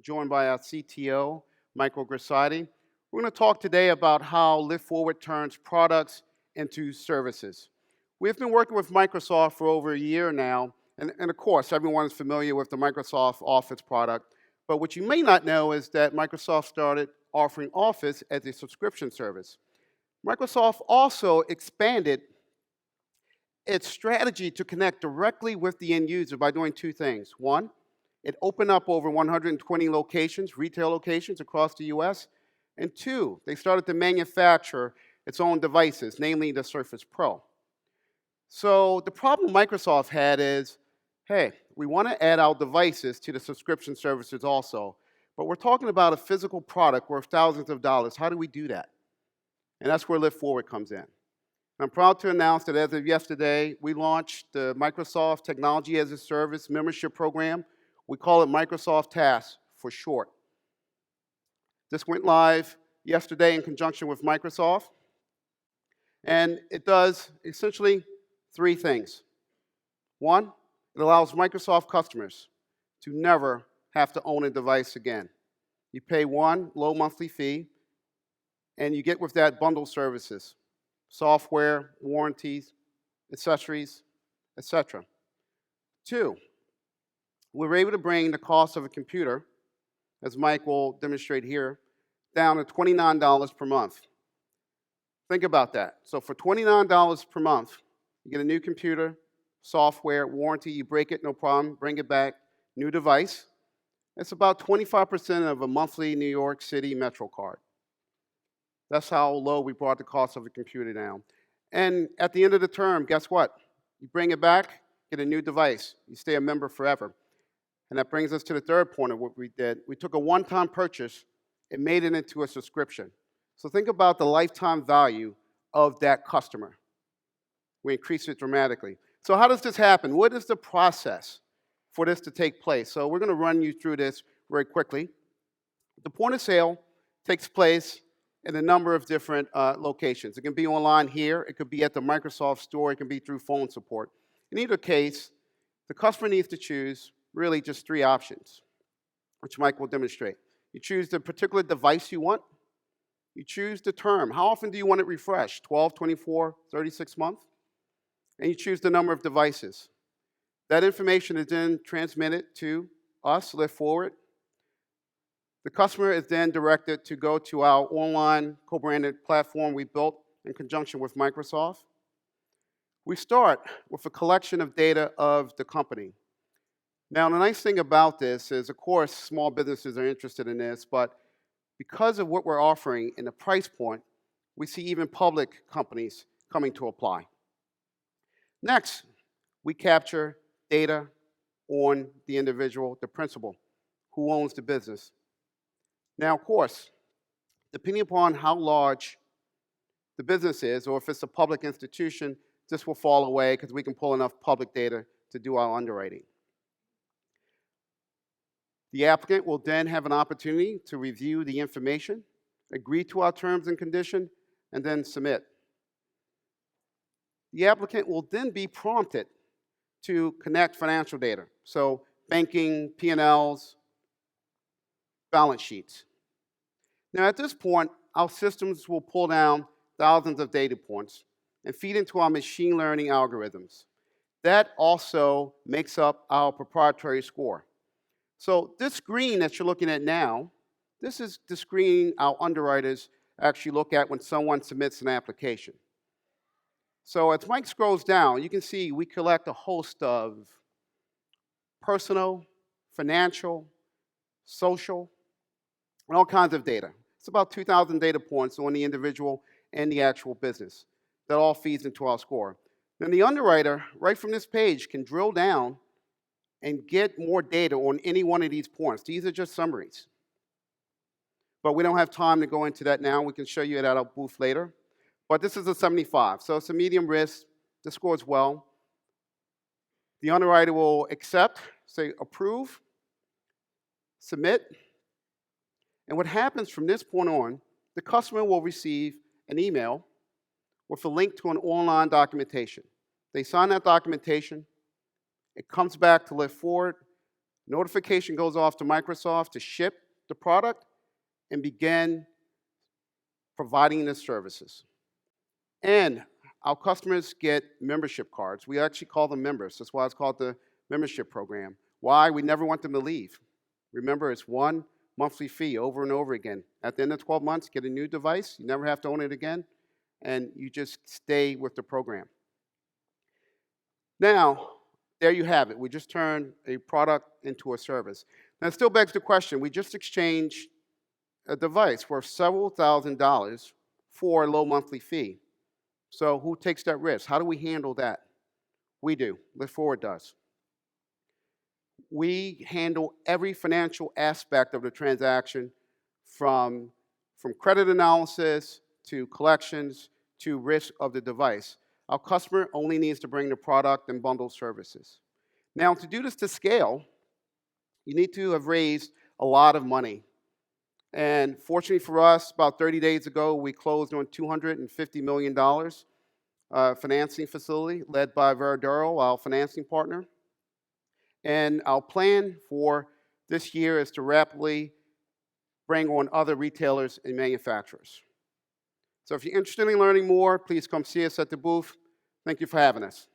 joined by our CTO, Michael Grisati. We're going to talk today about how LiftForward turns products into services. We've been working with Microsoft for over a year now, and of course, everyone is familiar with the Microsoft Office product. But what you may not know is that Microsoft started offering Office as a subscription service. Microsoft also expanded its strategy to connect directly with the end user by doing two things. One, it opened up over 120 locations, retail locations across the US. And two, they started to manufacture its own devices, namely the Surface Pro. So the problem Microsoft had is, hey, we want to add our devices to the subscription services also, but we're talking about a physical product worth thousands of dollars. How do we do that? And that's where LiftForward comes in. I'm proud to announce that as of yesterday, we launched the Microsoft Technology as a Service membership program. We call it Microsoft TaaS for short. This went live yesterday in conjunction with Microsoft, and it does essentially three things. One, it allows Microsoft customers to never have to own a device again. You pay one low monthly fee, and you get with that bundled services, software, warranties, accessories, etc. Two, we were able to bring the cost of a computer, as Mike will demonstrate here, down to $29 per month. Think about that. So for $29 per month, you get a new computer, software, warranty, you break it, no problem, bring it back, new device. It's about 25% of a monthly New York City Metro card. That's how low we brought the cost of a computer down. And at the end of the term, guess what? You bring it back, get a new device. You stay a member forever. And that brings us to the third point of what we did. We took a one-time purchase and made it into a subscription. So think about the lifetime value of that customer. We increased it dramatically. So how does this happen? What is the process for this to take place? So we're going to run you through this very quickly. The point of sale takes place in a number of different locations. It can be online here. It could be at the Microsoft Store. It can be through phone support. In either case, the customer needs to choose really just three options, which Mike will demonstrate. You choose the particular device you want. You choose the term. How often do you want it refreshed? 12, 24, 36 months? And you choose the number of devices. That information is then transmitted to us, LiftForward. The customer is then directed to go to our online co-branded platform we built in conjunction with Microsoft. We start with a collection of data of the company. Now, the nice thing about this is, of course, small businesses are interested in this, but because of what we're offering in the price point, we see even public companies coming to apply. Next, we capture data on the individual, the principal, who owns the business. Now, of course, depending upon how large the business is, or if it's a public institution, this will fall away because we can pull enough public data to do our underwriting. The applicant will then have an opportunity to review the information, agree to our terms and conditions, and then submit. The applicant will then be prompted to connect financial data, so banking, P&Ls, balance sheets. Now, at this point, our systems will pull down thousands of data points and feed into our machine learning algorithms. That also makes up our proprietary score. So this screen that you're looking at now, this is the screen our underwriters actually look at when someone submits an application. So as Mike scrolls down, you can see we collect a host of personal, financial, social, and all kinds of data. It's about 2,000 data points on the individual and the actual business. That all feeds into our score. Then the underwriter, right from this page, can drill down and get more data on any one of these points. These are just summaries. But we don't have time to go into that now. We can show you it at our booth later. But this is a 75, so it's a medium risk. This scores well. The underwriter will accept, say approve, submit. And what happens from this point on, the customer will receive an email with a link to an online documentation. They sign that documentation. It comes back to LiftForward. Notification goes off to Microsoft to ship the product and begin providing the services. And our customers get membership cards. We actually call them members. That's why it's called the membership program. Why? We never want them to leave. Remember, it's one monthly fee over and over again. At the end of 12 months, get a new device. You never have to own it again. And you just stay with the program. Now, there you have it. We just turned a product into a service. Now, it still begs the question. We just exchanged a device worth several $1,000s for a low monthly fee. So who takes that risk? How do we handle that? We do. LiftForward does. We handle every financial aspect of the transaction from credit analysis to collections to risk of the device. Our customer only needs to bring the product and bundle services. Now, to do this to scale, you need to have raised a lot of money. And fortunately for us, about 30 days ago, we closed on $250 million financing facility led by Veradero, our financing partner. And our plan for this year is to rapidly bring on other retailers and manufacturers. So if you're interested in learning more, please come see us at the booth. Thank you for having us.